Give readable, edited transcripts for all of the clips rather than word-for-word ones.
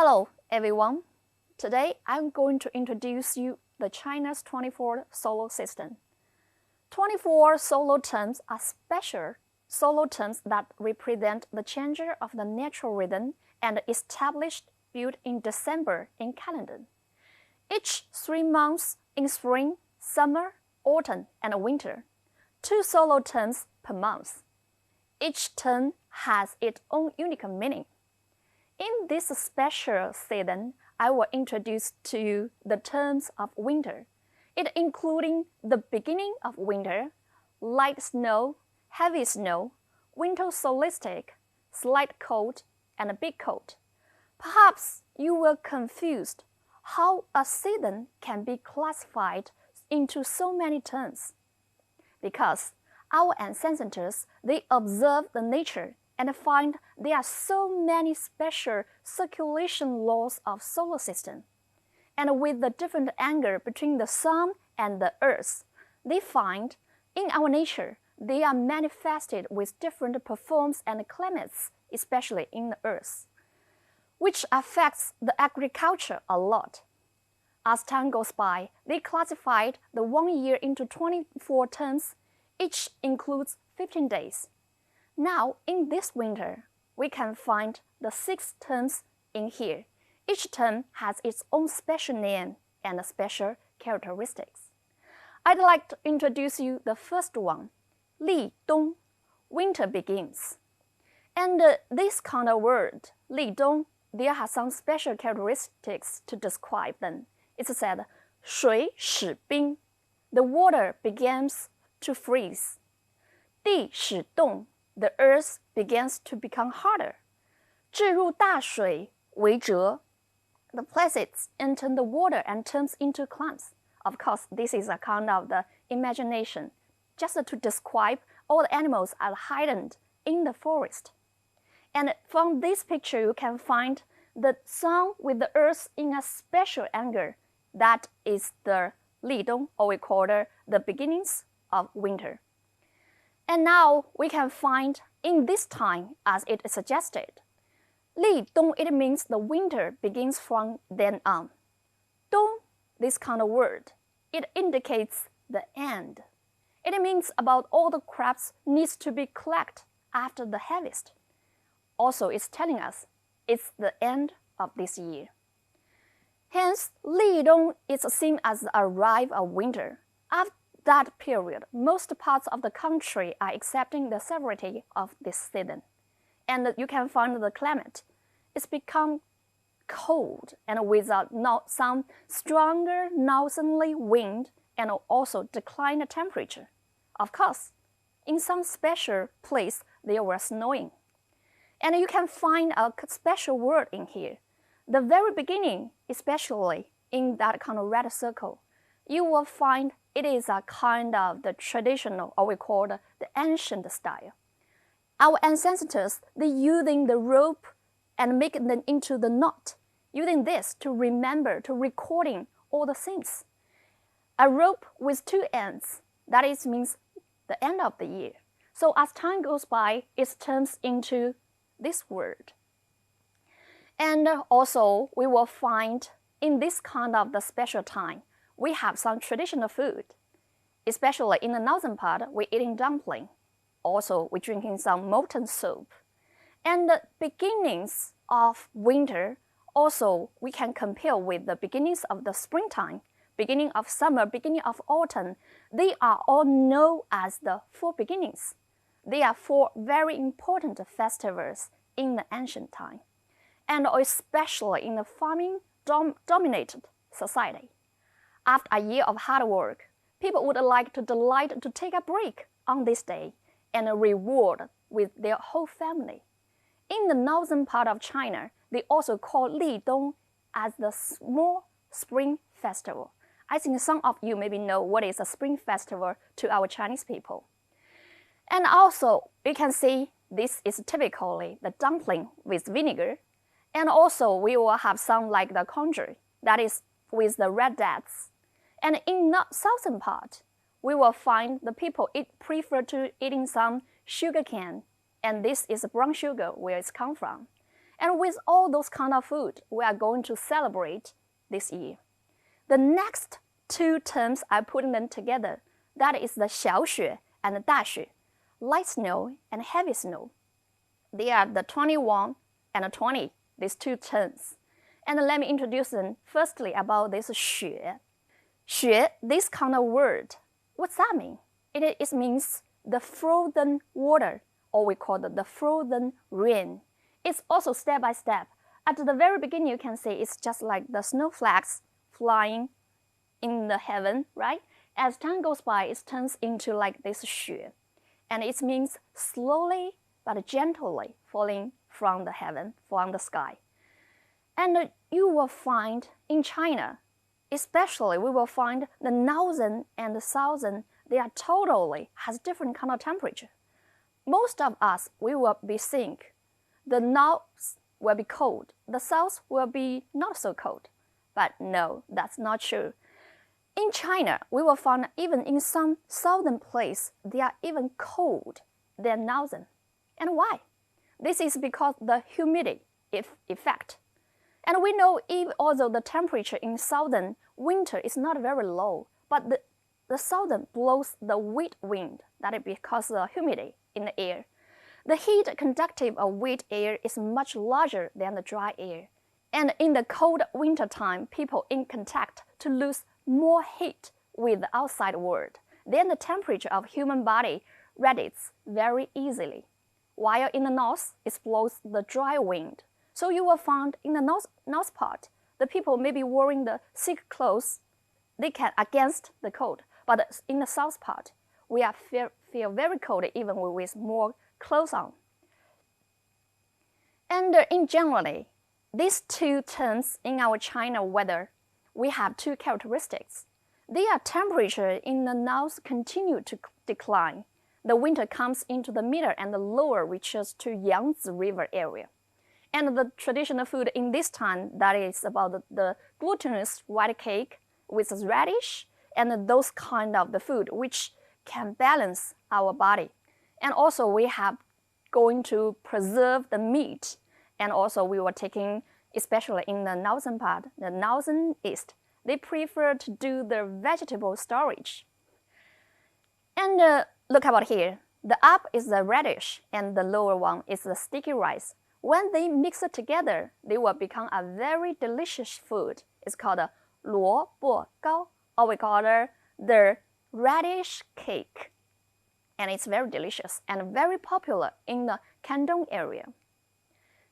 Hello everyone. Today I'm going to introduce you the China's 24 solar system. 24 solar terms are special solar terms that represent the change of the natural rhythm and established built in December in calendar. Each 3 months in spring, summer, autumn, and winter. 2 solar terms per month. Each term has its own unique meaning. In this special season, I will introduce to you the terms of winter. It including the beginning of winter, light snow, heavy snow, winter solstice, slight cold, and big cold. Perhaps you were confused how a season can be classified into so many terms. Because our ancestors, they observed the nature and find there are so many special circulation laws of solar system. And with the different angle between the sun and the earth, they find in our nature they are manifested with different performs and climates, especially in the earth, which affects the agriculture a lot. As time goes by, they classified the 1 year into 24 terms, each includes 15 days. Now, in this winter, we can find the 6 terms in here. Each term has its own special name and special characteristics. I'd like to introduce you the first one, 立冬, winter begins. And this kind of word, 立冬, there are some special characteristics to describe them. It's said, 水始冰, the water begins to freeze. 地始冻, the earth begins to become harder. 置入大水为泽, the places enter the water and turns into clumps. Of course, this is a kind of the imagination, just to describe all the animals are hidden in the forest. And from this picture, you can find the sun with the earth in a special angle. That is the 立冬, or we call it the beginnings of winter. And now we can find in this time, as it is suggested, 立冬, it means the winter begins from then on. 冬, this kind of word, it indicates the end. It means about all the crops needs to be collected after the harvest. Also, it's telling us it's the end of this year. Hence, 立冬is seen as the arrival of winter. After that period, most parts of the country are accepting the severity of this season. And you can find the climate. It's become cold and with some stronger northerly wind and also decline the temperature. Of course, in some special place, there was snowing. And you can find a special word in here. The very beginning, especially in that kind of red circle, you will find it is a kind of the traditional, or we call the ancient style. Our ancestors, they using the rope and make them into the knot, using this to remember, to recording all the things. A rope with 2 ends, that is means the end of the year. So as time goes by, it turns into this word. And also, we will find in this kind of the special time, we have some traditional food. Especially in the northern part, we're eating dumpling. Also, we're drinking some molten soup. And the beginnings of winter, also, we can compare with the beginnings of the springtime, beginning of summer, beginning of autumn. They are all known as the 4 beginnings. They are 4 very important festivals in the ancient time, and especially in the farming-dominated society. After a year of hard work, people would like to delight to take a break on this day and reward with their whole family. In the northern part of China, they also call 立冬 as the small spring festival. I think some of you maybe know what is a spring festival to our Chinese people. And also, you can see this is typically the dumpling with vinegar. And also, we will have some like the congee, that is with the red dates. And in the southern part, we will find the people prefer to eating some sugar cane, and this is brown sugar where it's come from. And with all those kind of food, we are going to celebrate this year. The next two terms, I put them together. That is the 小雪 and the 大雪, light snow and heavy snow. They are the 21 and the 20, these two terms. And let me introduce them firstly about this 雪. 雪, this kind of word, what's that mean? It means the frozen water, or we call it the frozen rain. It's also step by step. At the very beginning, you can see it's just like the snowflakes flying in the heaven, right? As time goes by, it turns into like this 雪. And it means slowly but gently falling from the heaven, from the sky. And you will find in China, especially we will find the northern and the southern, they are totally has different kind of temperature. Most of us, we will be seeing the north will be cold, the south will be not so cold. But no, that's not true. In China, we will find even in some southern place, they are even cold than northern. And why? This is because the humidity effect. And we know even although the temperature in southern winter is not very low, but the southern blows the wet wind. That is because of the humidity in the air. The heat conductive of wet air is much larger than the dry air. And in the cold winter time, people in contact to lose more heat with the outside world. Then the temperature of human body radiates very easily. While in the north, it blows the dry wind. So you will find in the north part, the people may be wearing the thick clothes, they can against the cold. But in the south part, we are feel very cold even with more clothes on. And in generally, these two terms in our China weather, we have two characteristics. Their temperature in the north continue to decline. The winter comes into the middle and the lower reaches to Yangtze River area. And the traditional food in this time, that is about the glutinous white cake with radish and those kind of the food which can balance our body. And also we have going to preserve the meat. And also we were taking, especially in the northern part, the northern east, they prefer to do the vegetable storage. And look about here. The up is the radish and the lower one is the sticky rice. When they mix it together, they will become a very delicious food. It's called a 萝卜糕, or we call it the radish cake. And it's very delicious and very popular in the Canton area.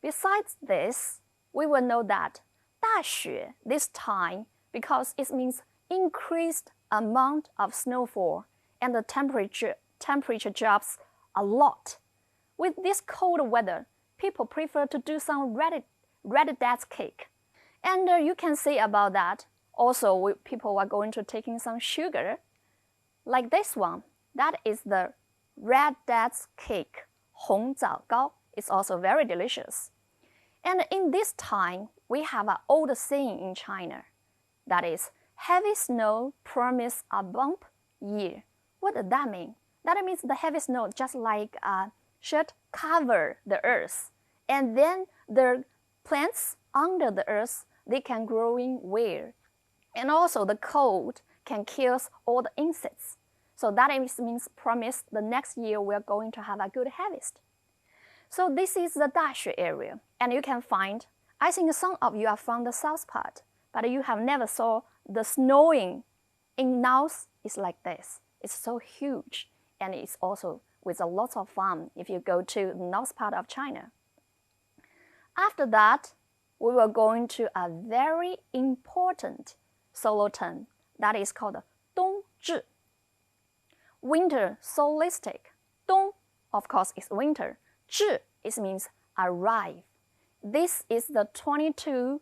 Besides this, we will know that 大雪 this time because it means increased amount of snowfall and the temperature drops a lot. With this cold weather, people prefer to do some red dates cake. And you can see about that. Also, people are going to taking some sugar, like this one. That is the red dates cake, 红枣糕. It's also very delicious. And in this time, we have an old saying in China. That is, heavy snow promise a bump year. What does that mean? That means the heavy snow just like should cover the earth. And then the plants under the earth, they can grow in well. And also the cold can kill all the insects. So that means promise the next year we're going to have a good harvest. So this is the 大雪 area. And you can find, I think some of you are from the south part, but you have never saw the snowing in north is like this. It's so huge. And it's also with a lot of fun if you go to the north part of China. After that, we will go into a very important solar term that is called 冬至. Winter solstice. 冬, of course, is winter. 至, it means arrive. This is the 22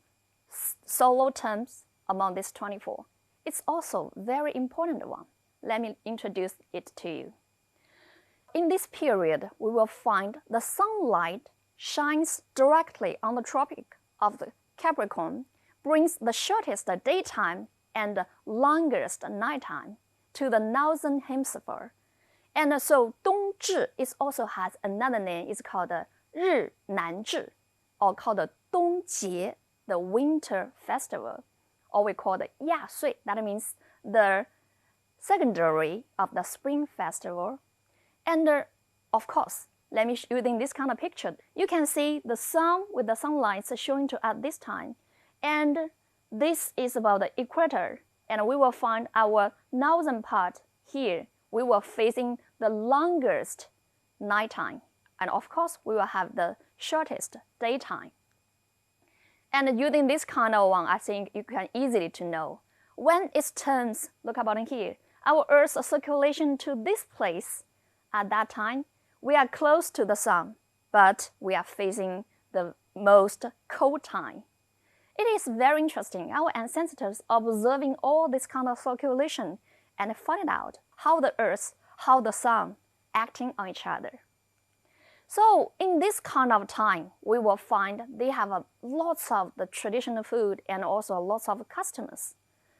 solar terms among these 24. It's also a very important one. Let me introduce it to you. In this period, we will find the sunlight shines directly on the tropic of the Capricorn, brings the shortest daytime and the longest nighttime to the northern hemisphere. And so 冬至 also has another name. It's called 日南至. or called the 冬节, the winter festival, or we call the 亚岁, that means the secondary of the spring festival. And of course, let me using this kind of picture. You can see the sun with the sunlight showing to at this time. And this is about the equator. And we will find our northern part here. We will facing the longest nighttime. And of course, we will have the shortest daytime. And using this kind of one, I think you can easily to know. When it turns, look about in here, our Earth's circulation to this place, at that time, we are close to the sun, but we are facing the most cold time. It is very interesting. Our ancestors observing all this kind of circulation and find out how the Earth, how the sun acting on each other. So in this kind of time, we will find they have lots of the traditional food and also lots of customers.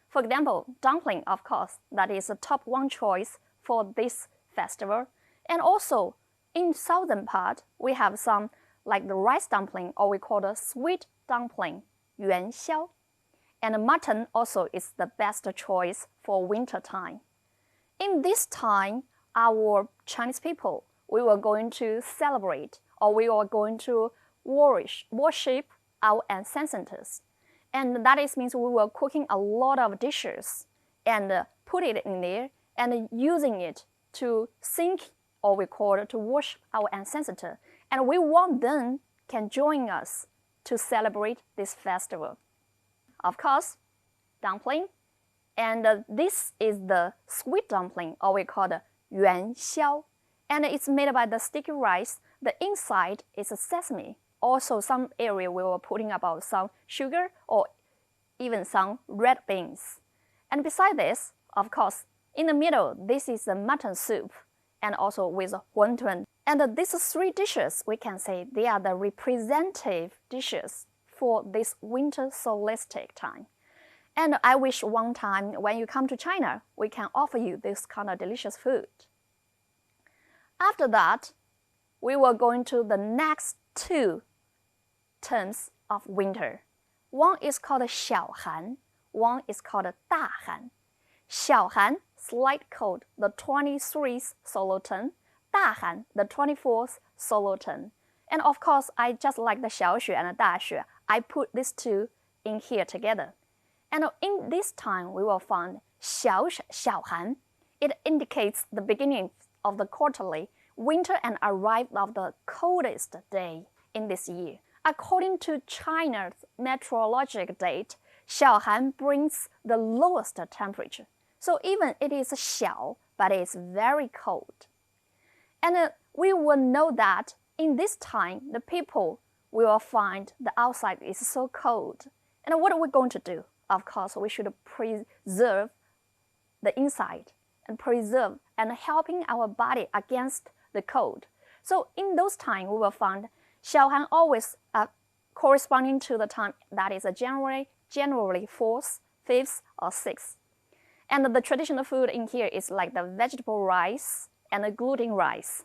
For example, dumpling, of course, that is the top one choice for this festival. And also, in southern part, we have some like the rice dumpling, or we call the sweet dumpling, 元宵. And mutton also is the best choice for winter time. In this time, our Chinese people, we were going to celebrate, or we were going to worship our ancestors. And that means we were cooking a lot of dishes and put it in there and using it to think, or we call it to worship our ancestor. And we want them can join us to celebrate this festival. Of course, dumpling. And this is the sweet dumpling, or we call the 元宵. And it's made by the sticky rice. The inside is a sesame. Also, some area we were putting about some sugar or even some red beans. And beside this, of course, in the middle, this is the mutton soup, and also with 馄饨. And these three dishes, we can say they are the representative dishes for this winter solstice time. And I wish one time when you come to China, we can offer you this kind of delicious food. After that, we will go into the next two terms of winter. One is called 小寒, one is called 大寒. 小寒, slight cold, the 23rd solar term. 大寒, the 24th solar term. And of course, I just like the 小雪 and the 大雪. I put these two in here together. And in this time, we will find 小寒. It indicates the beginning of the quarterly winter and arrival of the coldest day in this year. According to China's meteorological date, 小寒 brings the lowest temperature. So even it is 小, but it's very cold. And we will know that in this time, the people will find the outside is so cold. And what are we going to do? Of course, we should preserve the inside and preserve and helping our body against the cold. So in those times, we will find 小寒 always corresponding to the time that is January 4th, 5th, or 6th. And the traditional food in here is like the vegetable rice and the gluten rice.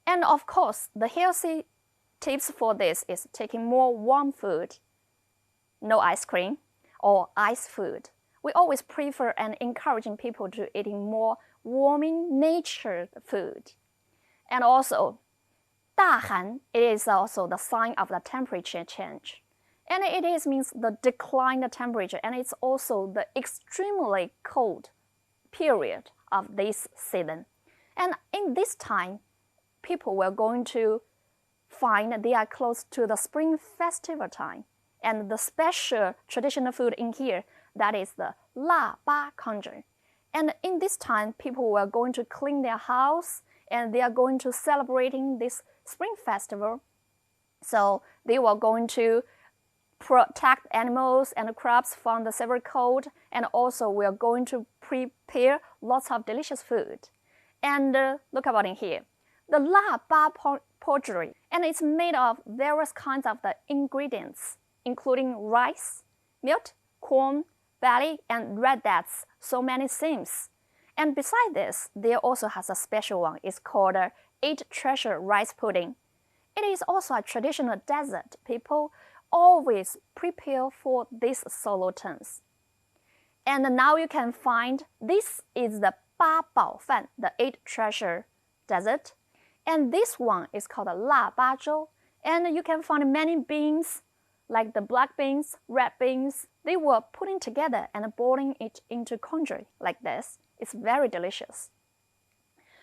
And of course, the healthy tips for this is taking more warm food, no ice cream or ice food. We always prefer and encouraging people to eating more warming natured food. And also, 大寒, it is also the sign of the temperature change. And it means the decline of temperature, and it's also the extremely cold period of this season. And in this time, people were going to find they are close to the spring festival time. And the special traditional food in here, that is the 腊八 conjure. And in this time, people were going to clean their house, and they are going to celebrating this spring festival. So they were going to protect animals and crops from the severe cold, and also we are going to prepare lots of delicious food. And look about in here, the 腊八 pottery, and it's made of various kinds of the ingredients, including rice, milk, corn, barley, and red dates, so many things. And beside this, there also has a special one. It's called 8 treasure rice pudding. It is also a traditional dessert. People always prepare for these solo terms. And now you can find this is the 八宝饭, the 8 treasure dessert. And this one is called 腊八粥. And you can find many beans, like the black beans, red beans. They were putting together and boiling it into congee like this. It's very delicious.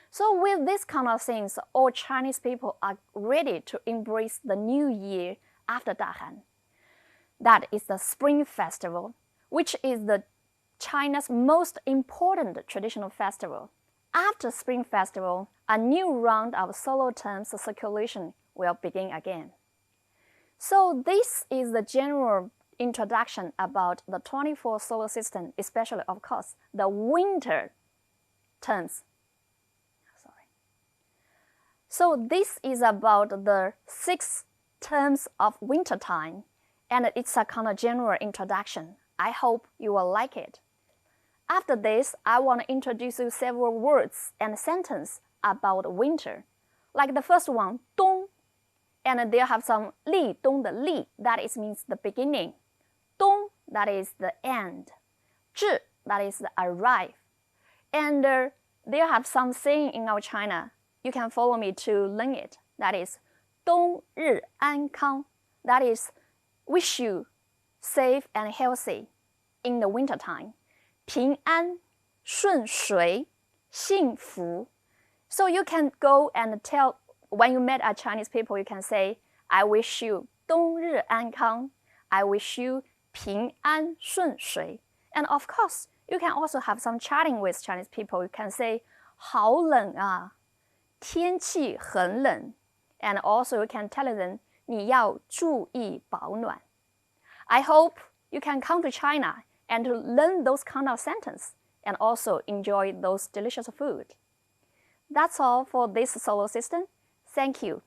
So with this kind of things, all Chinese people are ready to embrace the new year after Dahan. That is the Spring Festival, which is the China's most important traditional festival. After Spring Festival, a new round of solo terms circulation will begin again. So this is the general introduction about the 24 solar system, especially, of course, the winter terms. So this is about the 6 terms of winter time, and it's a kind of general introduction. I hope you will like it. After this, I want to introduce you several words and sentences about winter. Like the first one, 冬, and there have some 立冬 the 立, that means the beginning. 冬, that is the end. 至, that is the arrive. And there have some saying in our China. You can follow me to learn it. That is 冬日安康. That is wish you safe and healthy in the winter time. 平安顺遂幸福. So you can go and tell, when you met a Chinese people, you can say, I wish you 冬日安康. I wish you 平安顺遂. And of course, you can also have some chatting with Chinese people. You can say, 好冷啊. 天气很冷. And also you can tell them, 你要注意保暖. I hope you can come to China and to learn those kind of sentences and also enjoy those delicious food. That's all for this solar system. Thank you.